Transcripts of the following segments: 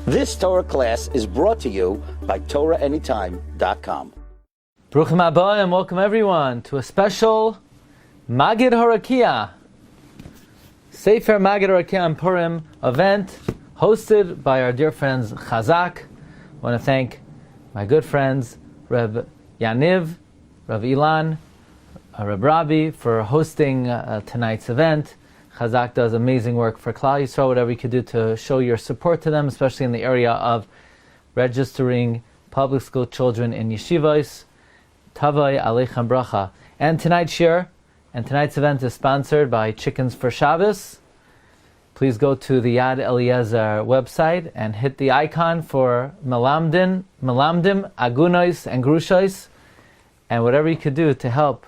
This Torah class is brought to you by TorahAnytime.com. Bruchim haba and welcome everyone to a special Maggid Harakiah, Sefer Maggid Harakiah and Purim event hosted by our dear friends Chazak. I want to thank my good friends Rabbi Yaniv, Rabbi Ilan, Rabbi for hosting tonight's event. Chazak does amazing work for Klal Yisrael, whatever you could do to show your support to them, especially in the area of registering public school children in yeshivos. Tavai Aleichem Bracha. And tonight's shir and tonight's event is sponsored by Chickens for Shabbos. Please go to the Yad Eliezer website and hit the icon for Melamdim, Agunois, and Grushos, and whatever you could do to help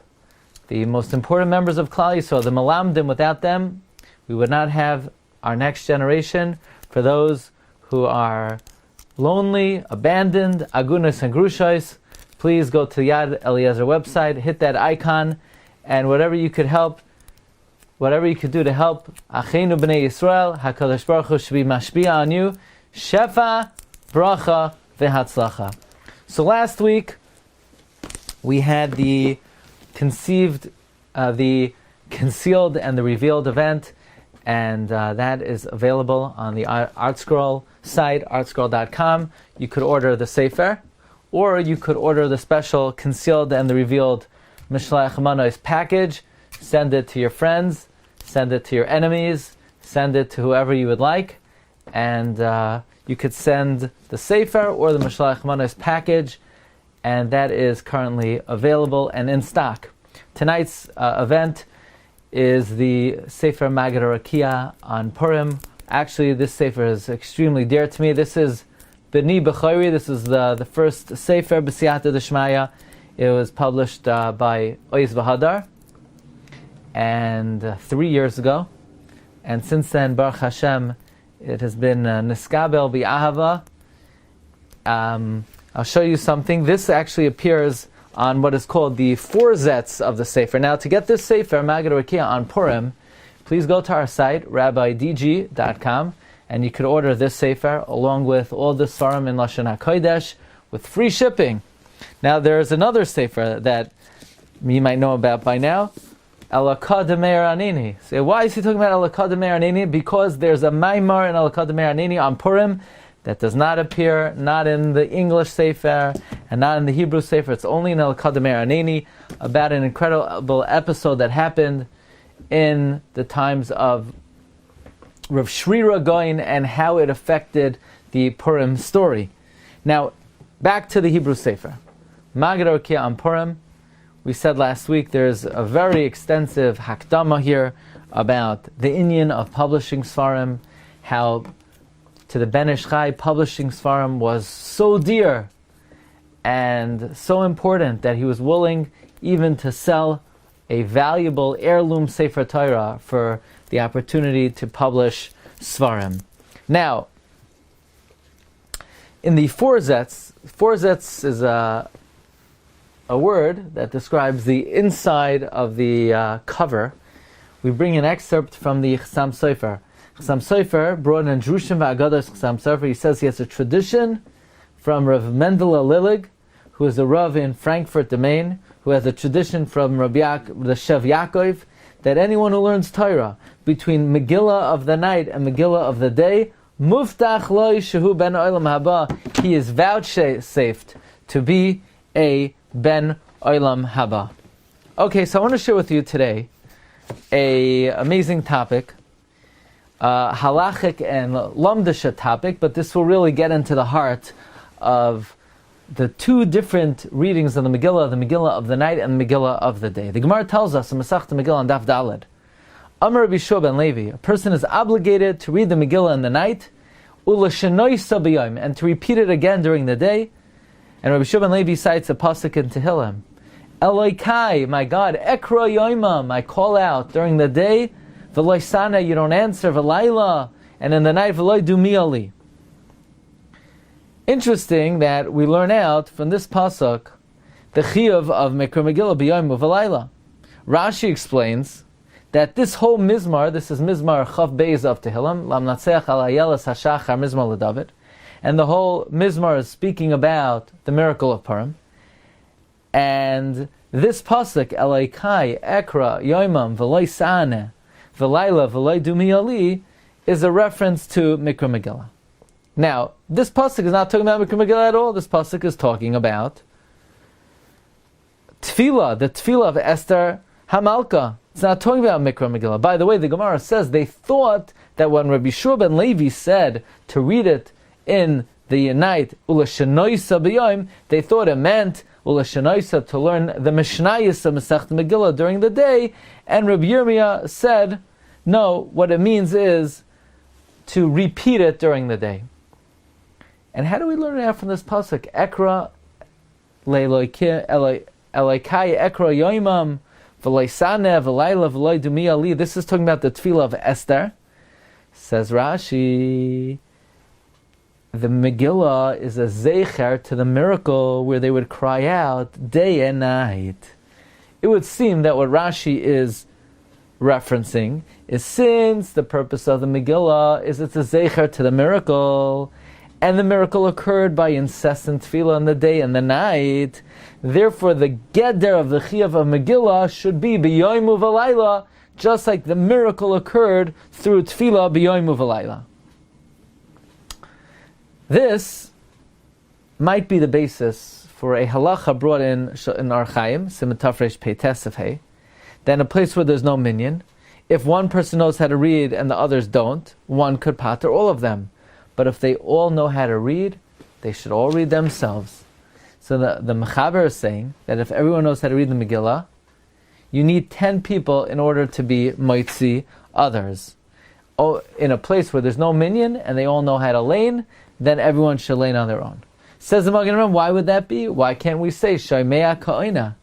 the most important members of Klal Yisrael, the Melamdim. Without them, we would not have our next generation. For those who are lonely, abandoned, Agunos and Grushos, please go to the Yad Eliezer website, hit that icon, and whatever you could help, whatever you could do to help Achenu B'nai Yisrael, HaKadosh Baruch Hu should be mashpia on you, shefa, bracha, vehatzlacha. So last week, we had the concealed and the revealed event, and that is available on the ArtScroll site, artscroll.com. You could order the Sefer, or you could order the special concealed and the revealed Mishlach Manos package. Send it to your friends, send it to your enemies, send it to whoever you would like, and you could send the Sefer or the Mishlach Manos package, and that is currently available and in stock. Tonight's event is the Sefer Maggid Harakiah on Purim. Actually, this Sefer is extremely dear to me. This is B'ni B'chori. This is the first Sefer B'siyata D'Shmaya. It was published by Ois V'Hadar and 3 years ago. And since then, Baruch Hashem, it has been Niskabel B'Ahava. I'll show you something. This actually appears on what is called the forzets of the Sefer. Now, to get this Sefer, Maggid Harakiah on Purim, please go to our site, rabbidg.com, and you could order this Sefer along with all the Svarim in Lashon HaKodesh with free shipping. Now, there's another Sefer that you might know about by now, Harakiah Demeir Anini. So why is he talking about Harakiah Demeir Anini? Because there's a Maimar in Harakiah Demeir Anini on Purim that does not appear, not in the English Sefer, and not in the Hebrew Sefer. It's only in Harakiah Demeir Anini, about an incredible episode that happened in the times of Rav Shrira Goin and how it affected the Purim story. Now, back to the Hebrew Sefer. Maggid Harakiah on Purim. We said last week there's a very extensive hakdama here about the inyan of publishing Svarim, how to the Ben Ish Chai publishing Svarim was so dear and so important that he was willing even to sell a valuable heirloom Sefer Torah for the opportunity to publish Svarim. Now, in the forzets is a word that describes the inside of the cover. We bring an excerpt from the Chassam Sofer. Chassam Sofer brought in Drushim V'Agados Chassam Sofer. He says he has a tradition from Rav Mendele Lilig, who is a Rav in Frankfurt, the Main, who has a tradition from the Shev Yaakov, that anyone who learns Torah between Megilla of the night and Megilla of the day, Muftach Loi Shehu Ben Olam Haba, he is vouchsafed to be a Ben Olam Haba. Okay, so I want to share with you today a amazing topic, halachic and lamdasha topic, but this will really get into the heart of the two different readings of the Megillah of the night and the Megillah of the day. The Gemara tells us in Masechta Megillah on Daf Daled, Amar Rabbi Shua ben Levi, a person is obligated to read the Megillah in the night, u'lashenoi sabiyim, and to repeat it again during the day. And Rabbi Shua ben Levi cites a pasuk in Tehillim, Eloi Kai, my God, Ekra Yoimam, I call out during the day, V'loi Sana, you don't answer, V'laila, and in the night, V'loi Dumiali. Interesting that we learn out from this pasuk the chiyuv of Mikra Megillah b'yom u'v'layla. Rashi explains that this whole mizmar, this is mizmar Chav Beis of Tehillim, Lam Natseach al Ayelas Hashachar Mizmar LeDavid, and the whole Mizmar is speaking about the miracle of Purim. And this pasuk, Elaikai, Ekra, Yoimam, V'loi Sa'aneh, V'layla, V'loi Dumi Ali, is a reference to Mikra Megillah. Now, this pasuk is not talking about Mikra Megillah at all. This pasuk is talking about Tefillah, the Tefillah of Esther Hamalka. It's not talking about Mikra Megillah. By the way, the Gemara says they thought that when Rabbi Shua ben Levi said to read it in the night, Ula Shenoisa B'yoim, they thought it meant Ula Shenoisa, to learn the Mishnayos of Masechet Megillah during the day, and Rabbi Yirmiyah said, no, what it means is to repeat it during the day. And how do we learn it out from this pasuk? Ekra Leilokai Ekra Yoimam V'Leisaneh V'Layla V'Loi Dumi Ali. This is talking about the Tefillah of Esther. Says Rashi, the Megillah is a zeicher to the miracle where they would cry out day and night. It would seem that what Rashi is referencing is, since the purpose of the Megillah is it's a zeicher to the miracle, and the miracle occurred by incessant tefillah in the day and the night, therefore the geder of the chiyuv of Megillah should be b'yoimu v'layla, just like the miracle occurred through tefillah b'yoimu v'layla. This might be the basis for a halacha brought in Harakiah, Siman Tafresh Pei Tesef Hey, that in a place where there's no minyan, if one person knows how to read and the others don't, one could pater all of them. But if they all know how to read, they should all read themselves. So the Mechaber is saying that if everyone knows how to read the Megillah, you need 10 people in order to be moitzi others. Oh, in a place where there's no minyan and they all know how to lane, then everyone should lane on their own. Says the Maggid Avram, why would that be? Why can't we say Shaimea Ka'oina?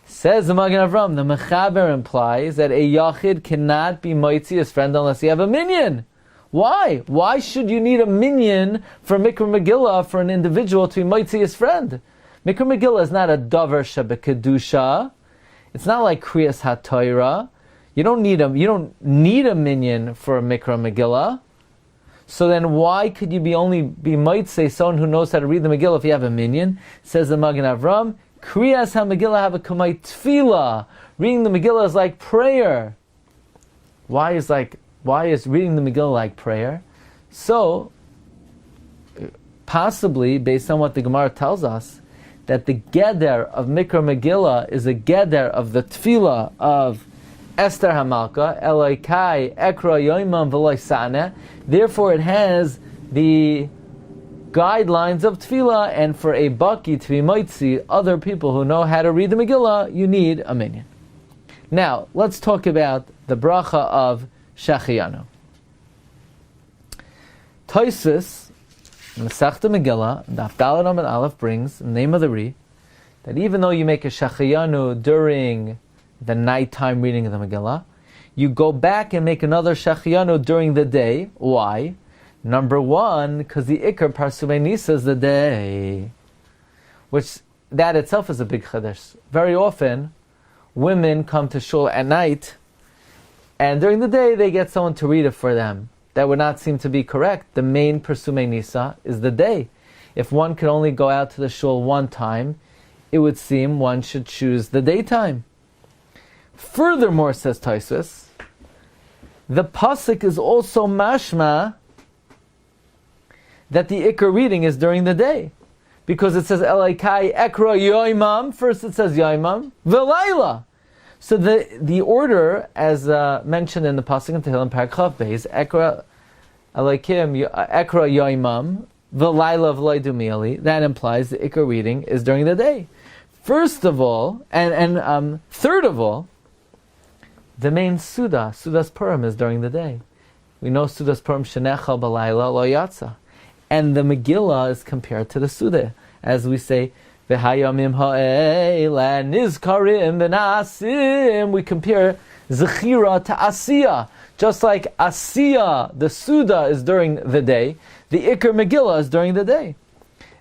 Says the Maggid Avram, the Mechaber implies that a Yachid cannot be moitzi his friend unless you have a minyan. Why? Why should you need a minyan for Mikra Megillah for an individual to be moitzi his friend? Mikra Megillah is not a davar shebekedusha. It's not like Kriyas HaTorah. You don't need a minyan for a Mikra Megillah. So then why could you only be moitzi someone who knows how to read the Megillah if you have a minyan? Says the Maggid Avram, Kriyas HaMegillah have a kamay tefillah. Reading the Megillah is like prayer. Why is reading the Megillah like prayer? So, possibly, based on what the Gemara tells us, that the geder of Mikra Megillah is a geder of the tefillah of Esther Hamalka, Elaikai, Ekra, Yoimam, V'loi Sa'aneh. Therefore, it has the guidelines of tefillah, and for a baki to be moitzi other people who know how to read the Megillah, you need a minyan. Now, let's talk about the bracha of Shachiyanu. Tosfos, Masechta Megillah, Daf Daled Amud Aleph brings, in the name of the Ri, that even though you make a Shachiyanu during the nighttime reading of the Megillah, you go back and make another Shachiyanu during the day. Why? Number one, because the Iker Parsumei Nisa is the day, which that itself is a big chiddush. Very often, women come to shul at night, and during the day they get someone to read it for them. That would not seem to be correct. The main Parsumei Nisa is the day. If one could only go out to the shul one time, it would seem one should choose the daytime. Furthermore, says Tosfos, the pasuk is also mashma that the Iker reading is during the day. Because it says, Elaikai Ekra Yoimam, first it says Yoimam, V'layla. So the order, as mentioned in the pasuk in Tehillim Parak Chav Beis, Ekra Elaikim Ekra Yoimam, V'layla V'loi Dumi Ali, that implies the Iker reading is during the day. First of all, and third of all, the main Sudas Purim is during the day. We know Sudas Purim Shenecha B'layla Lo Yatsa. And the Megillah is compared to the Suda, as we say, V'hayamim ha'ela nizkarim v'na'asim. We compare Zechira to Asiya. Just like Asiya, the Suda, is during the day, the Iker Megillah is during the day.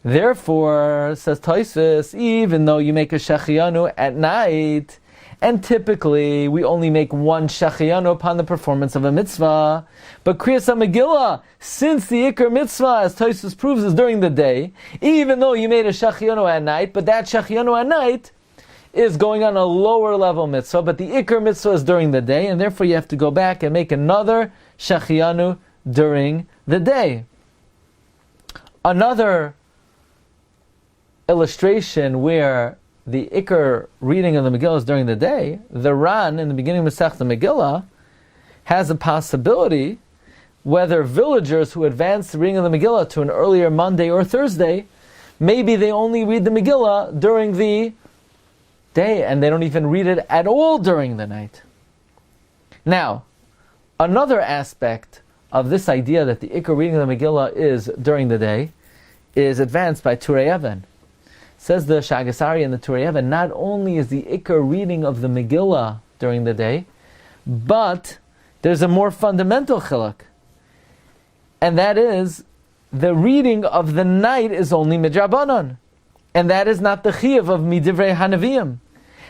Therefore, says Tosfos, even though you make a Shachiyanu at night, And typically, we only make one Shechiyanu upon the performance of a mitzvah. But Kriyas Megillah, since the Iker mitzvah, as Tosfos proves, is during the day, even though you made a Shechiyanu at night, but that Shechiyanu at night is going on a lower level mitzvah, but the Iker mitzvah is during the day, and therefore you have to go back and make another Shechiyanu during the day. Another illustration where the Iker reading of the Megillah is during the day, the Ran in the beginning of Masechta Megillah has a possibility whether villagers who advance the reading of the Megillah to an earlier Monday or Thursday, maybe they only read the Megillah during the day and they don't even read it at all during the night. Now, another aspect of this idea that the Iker reading of the Megillah is during the day is advanced by Turei Even. Says the Shagasari in the Turei Even, not only is the Iker reading of the Megillah during the day, but there's a more fundamental chiluk, and that is the reading of the night is only midrabanan, and that is not the chiyuv of midivrei hanaviyim.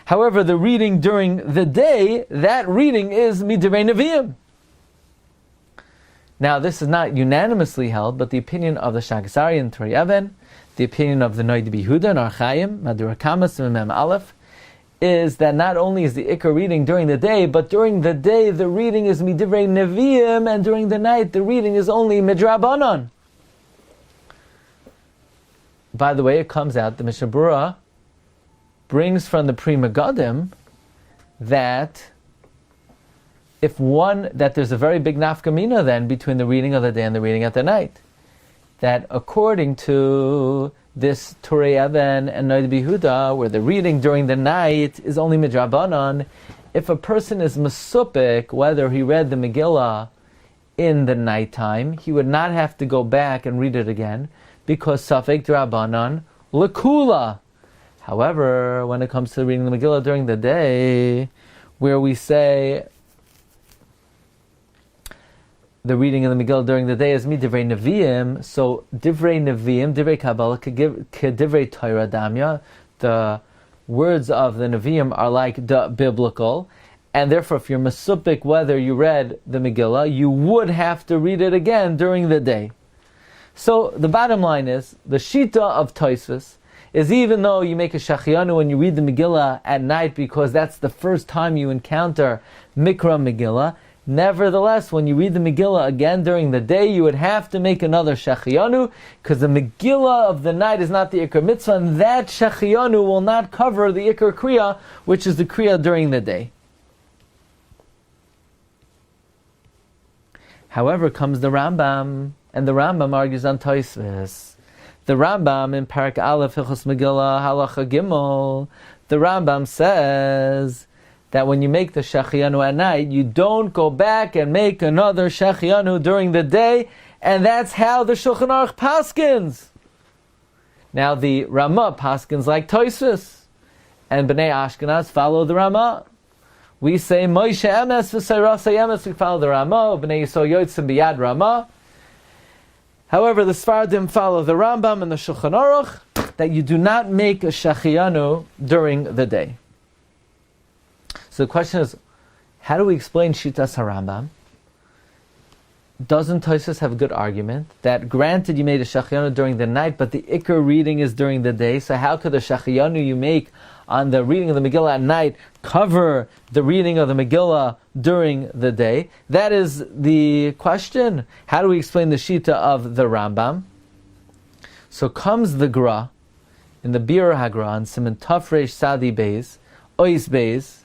However, the reading during the day, that reading is midivrei neviim. Now, this is not unanimously held, but the opinion of the Shagasari and Turei Even, the opinion of the Noid Behuda and Archaim, Madura Kamas and Mem Aleph, is that not only is the Iker reading during the day, but during the day the reading is midivrei neviim, and during the night the reading is only midrabanan. By the way, it comes out, the Mishnah Berurah brings from the Pri Megadim that that there's a very big nafkamina then between the reading of the day and the reading at the night. That according to this Turei Even and Noid Behuda, where the reading during the night is only midrabanan, if a person is mesupik, whether he read the Megillah in the nighttime, he would not have to go back and read it again, because safek drabanan lekula. However, when it comes to reading the Megillah during the day, where we say the reading of the Megillah during the day is divrei neviim, so divrei neviim, divrei Kabbalah, divrei Torah damya, the words of the neviim are like the biblical, and therefore if you're mesupik whether you read the Megillah, you would have to read it again during the day. So the bottom line is, the shita of Tosfos is, even though you make a shachiyanu when you read the Megillah at night because that's the first time you encounter Mikra Megillah, nevertheless, when you read the Megillah again during the day, you would have to make another Shechiyanu, because the Megillah of the night is not the Iker Mitzvah, and that Shechiyanu will not cover the Iker Kriya, which is the Kriya during the day. However, comes the Rambam, and the Rambam argues on Tosfos. The Rambam in Parak Aleph Hilchos Megillah Halacha Gimel, the Rambam says that when you make the Shechiyanu at night, you don't go back and make another Shechiyanu during the day, and that's how the Shulchan Aruch paskins. Now the Ramah paskins like Tosfos, and Bnei Ashkenaz follow the Ramah. We say Moshe Emes v'Sairasei Emes, we follow the Ramah. Bnei Yisrael Yotzim biyad Ramah. However, the Sfardim follow the Rambam and the Shulchan Aruch, that you do not make a Shechiyanu during the day. So the question is, how do we explain Shitas HaRambam? Doesn't Tosfos have a good argument that granted you made a Shechiyanu during the night, but the Iker reading is during the day, so how could the Shechiyanu you make on the reading of the Megillah at night cover the reading of the Megillah during the day? That is the question. How do we explain the Shita of the Rambam? So comes the Gra, in the Bir HaGra, on Siman Taf Reish Sadi Beis, Ois Beis,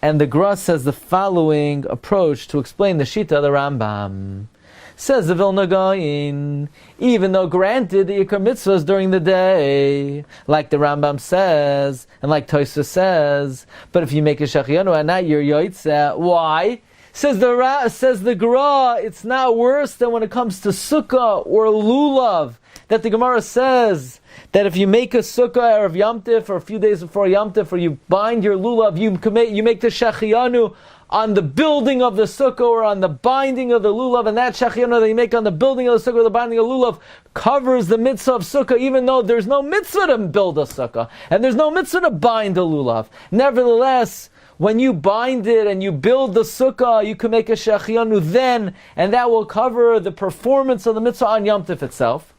and the Gra says the following approach to explain the Shita of the Rambam. Says the Vilna Gaon, even though granted the Iker Mitzvah is during the day, like the Rambam says, and like Tosfos says, but if you make a Shechiyanu at night, you're Yotzeh. Why? Says the Gra, it's not worse than when it comes to Sukkah or Lulav, that the Gemara says that if you make a Sukkah of Yom Tif, or a few days before Yom Tif, or you bind your Lulav, you make the Shechiyanu on the building of the Sukkah or on the binding of the Lulav, and that Shechiyanu that you make on the building of the Sukkah or the binding of Lulav covers the mitzvah of Sukkah, even though there's no mitzvah to build a Sukkah, and there's no mitzvah to bind a Lulav. Nevertheless, when you bind it and you build the sukkah, you can make a shechianu then, and that will cover the performance of the mitzvah on Yom Tov itself.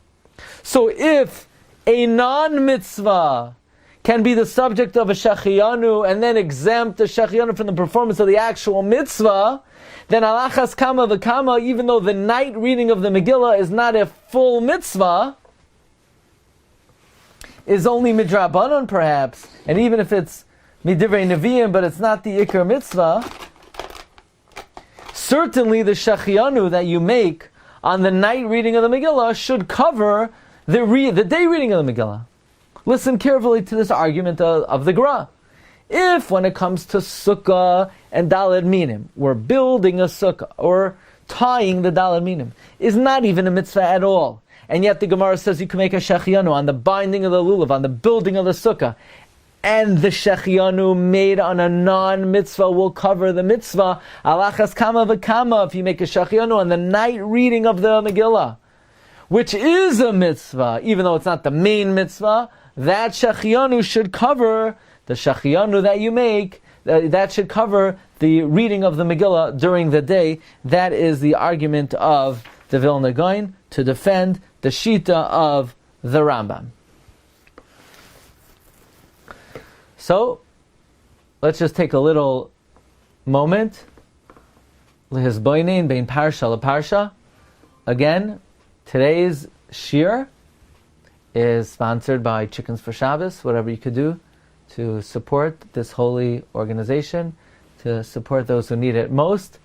So if a non-mitzvah can be the subject of a shechianu and then exempt the shechianu from the performance of the actual mitzvah, then alachas kama v'kama, even though the night reading of the Megillah is not a full mitzvah, is only midrabanan perhaps, and even if it's midivrei neviim, but it's not the ikar mitzvah, certainly the shechianu that you make on the night reading of the Megillah should cover the day reading of the Megillah. Listen carefully to this argument of the Gra. If when it comes to sukkah and daled minim, we're building a sukkah or tying the daled minim, is not even a mitzvah at all, and yet the Gemara says you can make a shechianu on the binding of the lulav, on the building of the sukkah, and the shechianu made on a non-mitzvah will cover the mitzvah. Alachas kama v'kama, if you make a shechianu on the night reading of the Megillah, which is a mitzvah, even though it's not the main mitzvah, that shechianu should cover the shechianu that you make, that should cover the reading of the Megillah during the day. That is the argument of the Vilna Gaon to defend the Shita of the Rambam. So, let's just take a little moment. Lehizboinin bein parsha leparsha. Again, today's shir is sponsored by Chickens for Shabbos. Whatever you could do to support this holy organization, to support those who need it most.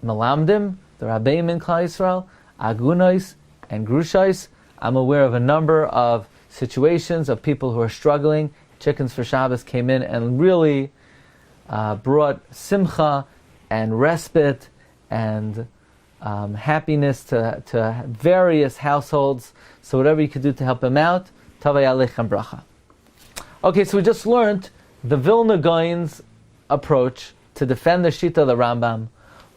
Melamdim, the Rabbeim in Klal Yisrael, Agunais and Grushais. I'm aware of a number of situations of people who are struggling. Chickens for Shabbos came in and really brought simcha and respite and happiness to various households. So whatever you could do to help him out, Tavay Aleichem Bracha. Okay, so we just learned the Vilna Gaon's approach to defend the Shita of the Rambam,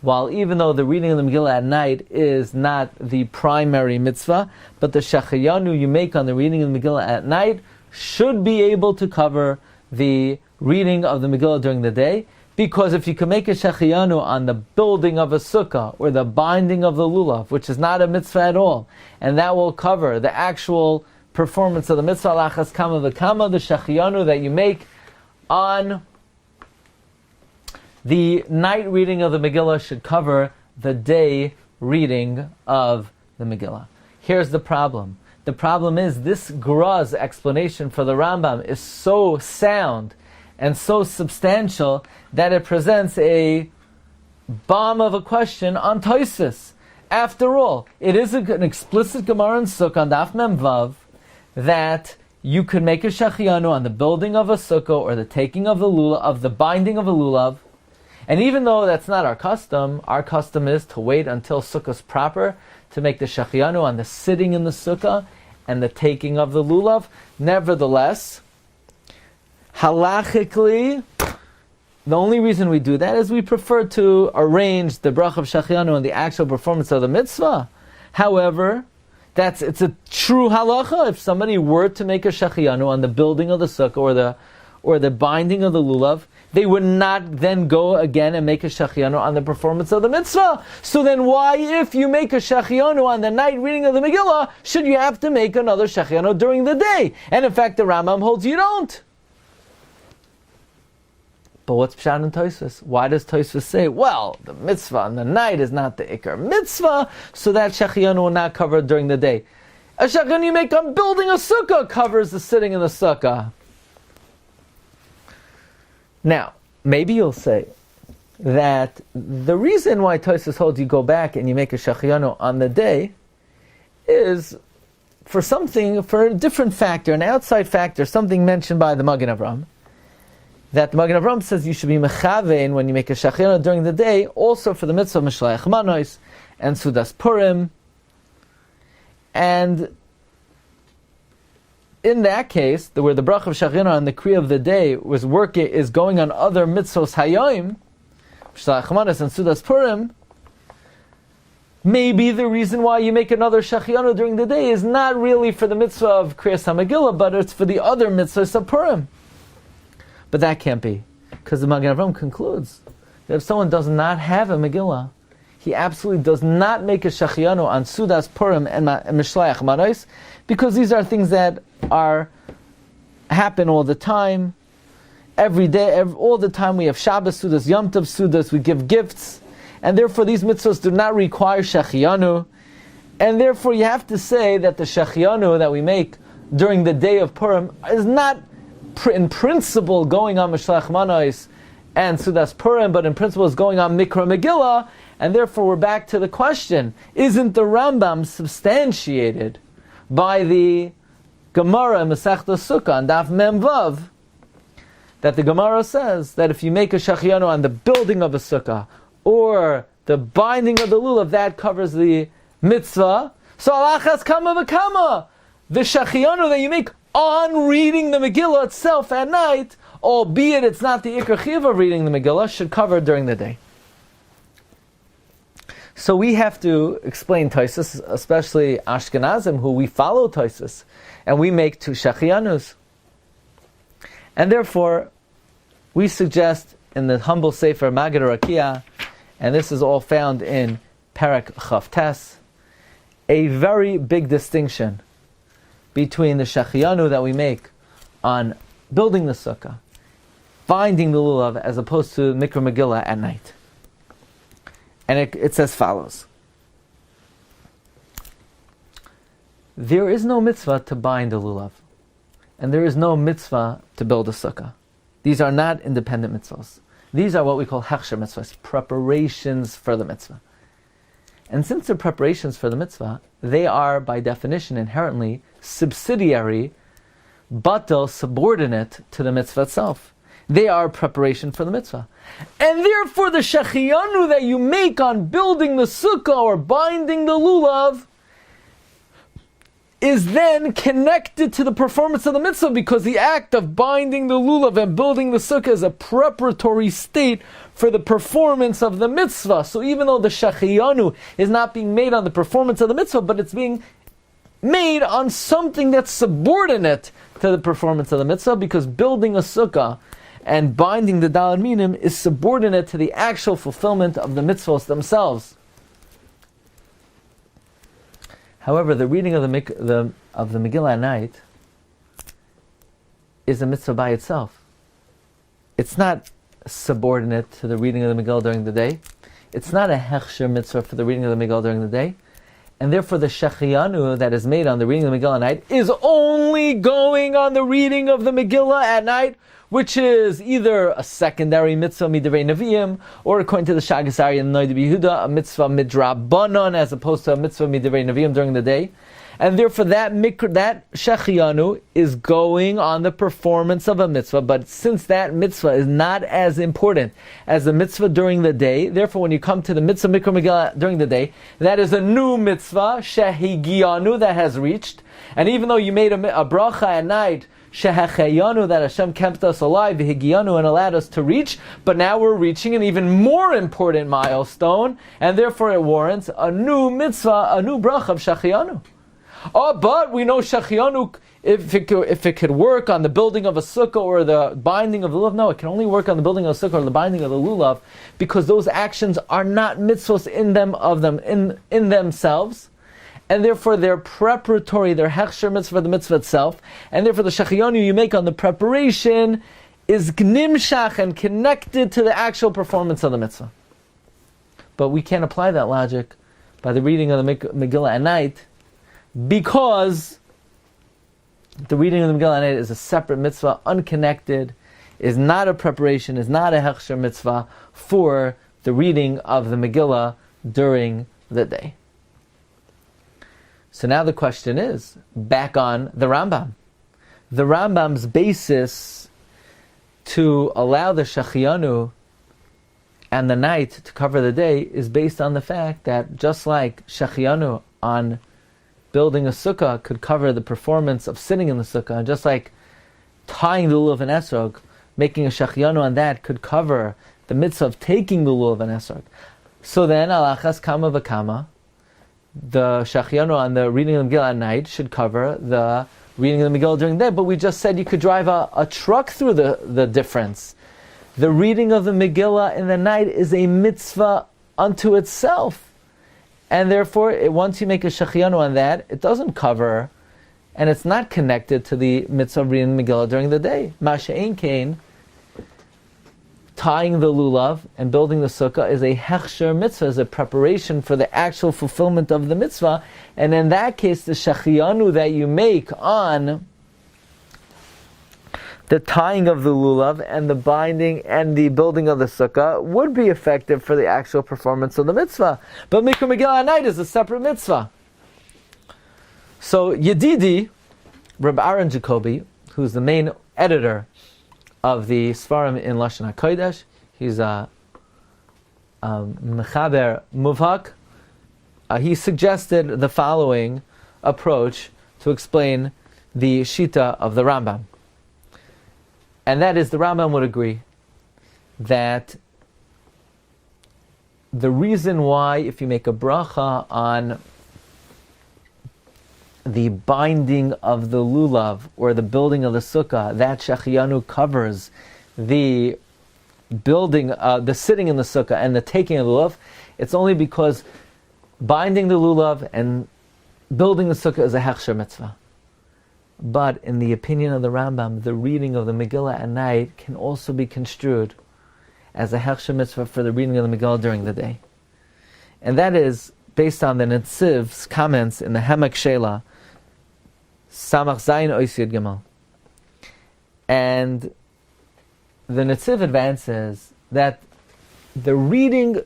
while even though the reading of the Megillah at night is not the primary mitzvah, but the shechianu you make on the reading of the Megillah at night should be able to cover the reading of the Megillah during the day, because if you can make a shechianu on the building of a sukkah or the binding of the lulav, which is not a mitzvah at all, and that will cover the actual performance of the mitzvah, lachas kama v'kama, the shechianu that you make on the night reading of the Megillah should cover the day reading of the Megillah. Here's the problem. The problem is this Gra's explanation for the Rambam is so sound and so substantial that it presents a bomb of a question on Tosfos. After all, it is an explicit Gemara in Sukkah on Daf Mem Vav that you could make a shechianu on the building of a sukkah or the taking of the lulav, of the binding of a lulav. And even though that's not our custom is to wait until sukkah's proper to make the shechianu on the sitting in the sukkah and the taking of the lulav. Nevertheless, halachically, the only reason we do that is we prefer to arrange the bracha of shechianu and the actual performance of the mitzvah. However, it's a true halacha. If somebody were to make a shechianu on the building of the sukkah or the binding of the lulav, they would not then go again and make a shechianu on the performance of the mitzvah. So then why, if you make a shechianu on the night reading of the Megillah, should you have to make another shechianu during the day? And in fact, the Rambam holds you don't. But what's Pshat in Tosfos? Why does Tosfos say, well, the mitzvah on the night is not the ikar mitzvah, so that shechianu will not cover it during the day? A shechianu you make on building a sukkah covers the sitting in the sukkah. Now, maybe you'll say that the reason why Tosfos holds you go back and you make a shechianu on the day is for a different factor, an outside factor, something mentioned by the Maggid Avram, that the Maggid Avram says you should be mechavein when you make a shechianu during the day, also for the mitzvah of Mishlayach Manos and Sudas Purim. And in that case, where the bracha of shechianu on the kriya of the day is going on other mitzvos hayom, Mishlayach Manos and Sudas Purim, maybe the reason why you make another shechianu during the day is not really for the mitzvah of kriyas HaMegillah, but it's for the other mitzvahs of Purim. But that can't be. Because the Magen Avraham concludes that if someone does not have a Megillah, he absolutely does not make a Shachianu on Sudas Purim and Mishleach Manos, because these are things that happen all the time, every day, all the time. We have Shabbos Sudas, Yom Tov Sudas, we give gifts, and therefore these mitzvahs do not require Shachianu, and therefore you have to say that the Shachianu that we make during the day of Purim is not in principle going on Mishleach Manos and Sudas Purim, but in principle is going on Mikra Megillah, and therefore we're back to the question, isn't the Rambam substantiated by the Gemara in Masechta Sukkah on Daf Mem Vav, that the Gemara says that if you make a Shachianu on the building of a Sukkah, or the binding of the lulav, that covers the mitzvah, so alachas kama v'kama, the Shachianu that you make on reading the Megillah itself at night, albeit it's not the Ikar Chiv of reading the Megillah, should cover during the day. So we have to explain Tosfos, especially Ashkenazim, who we follow Tosfos, and we make two Shachianus. And therefore, we suggest in the humble Sefer Maggid Harakiah, and this is all found in Perek Chavtes, a very big distinction between the Shachianu that we make on building the Sukkah, binding the lulav, as opposed to Mikra Megillah at night. And it says follows. There is no mitzvah to bind a lulav, and there is no mitzvah to build a sukkah. These are not independent mitzvahs. These are what we call hechsher mitzvahs, preparations for the mitzvah. And since they're preparations for the mitzvah, they are by definition inherently subsidiary, batel, subordinate to the mitzvah itself. They are preparation for the mitzvah. And therefore the Shachianu that you make on building the sukkah or binding the lulav is then connected to the performance of the mitzvah, because the act of binding the lulav and building the sukkah is a preparatory state for the performance of the mitzvah. So even though the Shachianu is not being made on the performance of the mitzvah, but it's being made on something that's subordinate to the performance of the mitzvah, because building a sukkah and binding the Daled Minim is subordinate to the actual fulfillment of the mitzvahs themselves. However, the reading of the Megillah at night is a mitzvah by itself. It's not subordinate to the reading of the Megillah during the day. It's not a hechsher mitzvah for the reading of the Megillah during the day. And therefore the Shachianu that is made on the reading of the Megillah at night is only going on the reading of the Megillah at night, which is either a secondary mitzvah midivrei neviim, or according to the Shagas Aryeh and Noida Yehuda, a mitzvah midrabanan, as opposed to a mitzvah midivrei neviim during the day. And therefore that Shachianu is going on the performance of a mitzvah, but since that mitzvah is not as important as the mitzvah during the day, therefore when you come to the mitzvah Mikra Megillah during the day, that is a new mitzvah, Shehigianu, that has reached. And even though you made a bracha at night, Shehachayanu, that Hashem kept us alive, Higianu, and allowed us to reach, but now we're reaching an even more important milestone, and therefore it warrants a new mitzvah, a new bracha of Shachayanu. Oh, but we know Shachianu, if it could work on the building of a sukkah or the binding of the lulav, no, it can only work on the building of a sukkah or the binding of the lulav, because those actions are not mitzvahs in themselves, and therefore they're preparatory, they're hechsher mitzvah for the mitzvah itself, and therefore the Shachianu you make on the preparation is gnimshach and connected to the actual performance of the mitzvah. But we can't apply that logic by the reading of the Megillah at night, because the reading of the Megillah at night is a separate mitzvah, unconnected, is not a preparation, is not a hechsher mitzvah for the reading of the Megillah during the day. So now the question is, back on the Rambam. The Rambam's basis to allow the Shachianu and the night to cover the day is based on the fact that just like Shachianu on building a sukkah could cover the performance of sitting in the sukkah, and just like tying the lulav and esrog, making a shachianu on that could cover the mitzvah of taking the lulav and esrog. So then, alachas kama v'kama, the shachianu on the reading of the Megillah at night should cover the reading of the Megillah during the day. But we just said you could drive a truck through the difference. The reading of the Megillah in the night is a mitzvah unto itself. And therefore, once you make a shechianu on that, it doesn't cover, and it's not connected to the mitzvah of reading the Megillah during the day. Masha'ein kain, tying the lulav and building the sukkah is a hechsher mitzvah, is a preparation for the actual fulfillment of the mitzvah. And in that case, the shechianu that you make on the tying of the lulav and the binding and the building of the sukkah would be effective for the actual performance of the mitzvah. But Mikra Megillah at night is a separate mitzvah. So Yedidi, Rabbi Aaron Jacobi, who's the main editor of the Sfarim in Lashon HaKodesh, he's a Mechaber Muvhak, he suggested the following approach to explain the Shita of the Rambam. And that is, the Rambam would agree that the reason why, if you make a bracha on the binding of the lulav or the building of the sukkah, that shechianu covers the building, the sitting in the sukkah and the taking of the lulav, it's only because binding the lulav and building the sukkah is a hechsher mitzvah. But in the opinion of the Rambam, the reading of the Megillah at night can also be construed as a hechsher mitzvah for the reading of the Megillah during the day. And that is based on the Netziv's comments in the Hemek Sheila, Samach Zayin Ois Yud Gimel. And the Netziv advances that the reason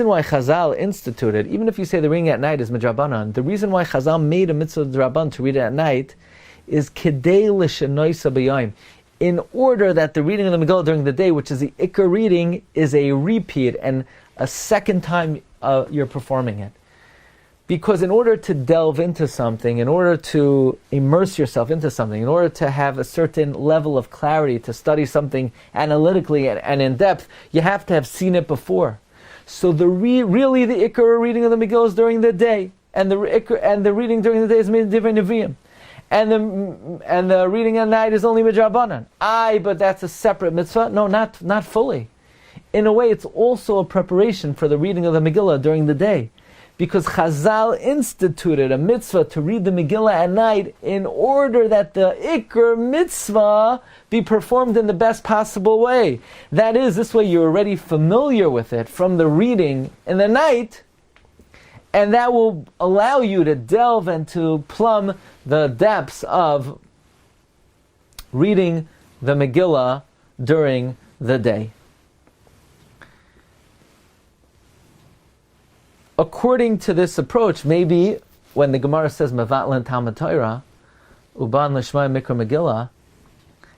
why Chazal instituted, even if you say the reading at night is midrabanan, the reason why Chazal made a mitzvah draban to read it at night is kedei l'shenoisa b'yayim, in order that the reading of the Megillah during the day, which is the Ikar reading, is a repeat and a second time you're performing it. Because in order to delve into something, in order to immerse yourself into something, in order to have a certain level of clarity, to study something analytically and in depth, you have to have seen it before. So really the Ikar reading of the Megillah is during the day, and the reading during the day is Divrei Nevi'im. And the reading at night is only midrabanan. But that's a separate mitzvah? No, not fully. In a way, it's also a preparation for the reading of the Megillah during the day. Because Chazal instituted a mitzvah to read the Megillah at night in order that the Ikar mitzvah be performed in the best possible way. That is, this way you're already familiar with it from the reading in the night, and that will allow you to delve and to plumb the depths of reading the Megillah during the day. According to this approach, maybe when the Gemara says Mevatlan Talmud Torah, Uban Lishma Mikra Megillah,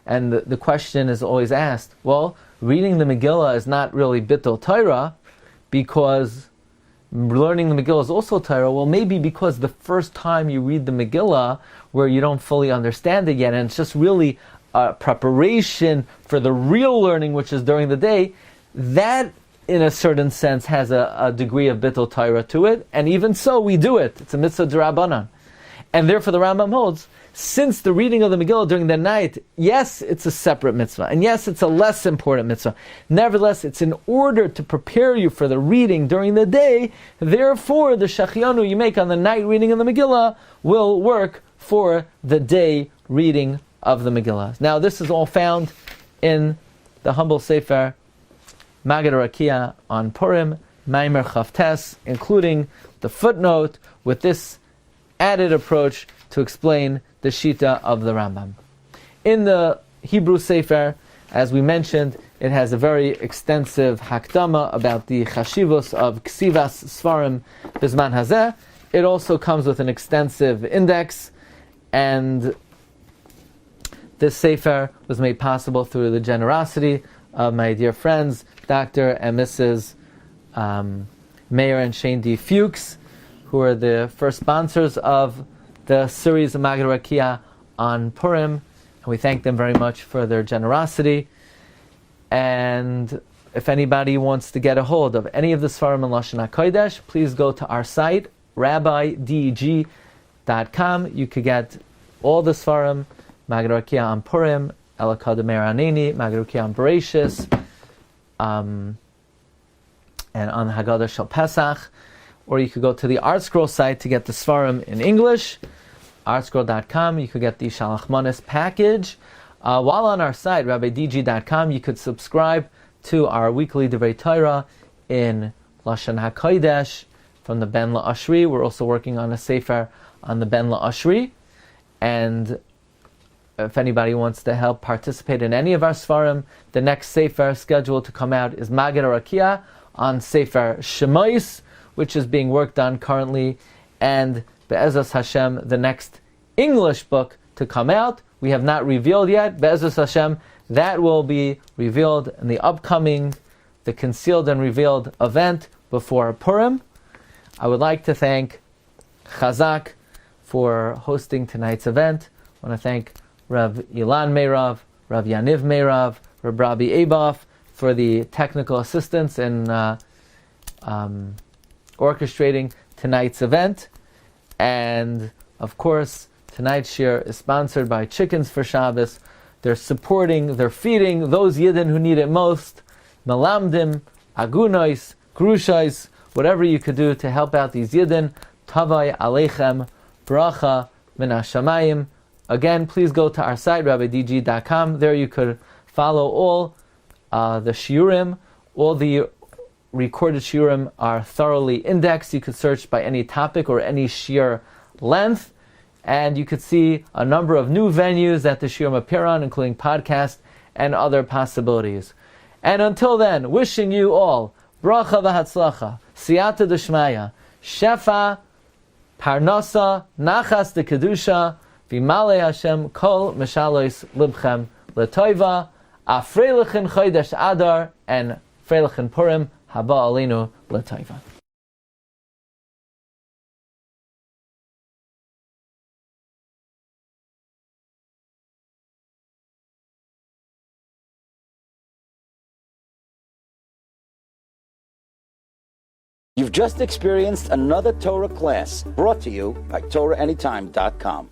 and the question is always asked, well, reading the Megillah is not really Bittul Torah, because learning the Megillah is also Torah. Well, maybe because the first time you read the Megillah, where you don't fully understand it yet, and it's just really a preparation for the real learning, which is during the day, that in a certain sense has a degree of Bittul Torah to it, and even so we do it. It's a mitzvah d'Rabbanan. And therefore the Rambam holds, since the reading of the Megillah during the night, yes, it's a separate mitzvah, and yes, it's a less important mitzvah. Nevertheless, it's in order to prepare you for the reading during the day. Therefore, the shechianu you make on the night reading of the Megillah will work for the day reading of the Megillah. Now, this is all found in the humble Sefer Maggid Harakiah on Purim, Maimer Chavtes, including the footnote with this added approach to explain the Shita of the Rambam. In the Hebrew Sefer, as we mentioned, it has a very extensive hakdama about the chashivos of ksivas svarim bizman hazeh. It also comes with an extensive index, and this Sefer was made possible through the generosity of my dear friends, Dr. and Mrs. Mayor and Shane D. Fuchs, who are the first sponsors of the series of Maggid Harakiah on Purim, and we thank them very much for their generosity. And if anybody wants to get a hold of any of the Sfarim in Lashon HaKodesh, please go to our site, rabbideg.com. You could get all the Sfarim, Maggid Harakiah on Purim, Elakad Meir Aneni, Maggid Harakiah on Bereshis, and on the Haggadah Shel Pesach, or you could go to the ArtScroll site to get the Svarim in English, artscroll.com. You could get the Shalach Manos package. While on our site, rabbidg.com, you could subscribe to our weekly Divrei Torah in Lashon HaKodesh from the Ben La'ashri. We're also working on a sefer on the Ben La'ashri. And if anybody wants to help participate in any of our Svarim, the next sefer scheduled to come out is Maggid Harakiah on Sefer Shemais, which is being worked on currently, and Be'ezras Hashem, the next English book to come out. We have not revealed yet. Be'ezras Hashem, that will be revealed in the upcoming, the Concealed and Revealed event before Purim. I would like to thank Chazak for hosting tonight's event. I want to thank Rav Ilan Meirav, Rav Yaniv Meirav, Rabbi Aboff for the technical assistance in orchestrating tonight's event. And of course, tonight's shir is sponsored by Chickens for Shabbos. They're feeding those Yidden who need it most. Melamdim, Agunois, Grushais, whatever you could do to help out these Yidden. Tavai Aleichem, Bracha, Min HaShamayim. Again, please go to our site, rabbidg.com. There you could follow all the shiurim. All the recorded shiurim are thoroughly indexed. You could search by any topic or any shiur length. And you could see a number of new venues that the shiurim appear on, including podcasts and other possibilities. And until then, wishing you all bracha v'hatzlacha, siyata d'shmaya, shefa, parnasa, nachas de kedusha, v'malei Hashem kol meshalois libchem letoiva, afreilichen chodesh adar, and freilichen Purim haba aleinu letoiva. You've just experienced another Torah class brought to you by TorahAnytime.com.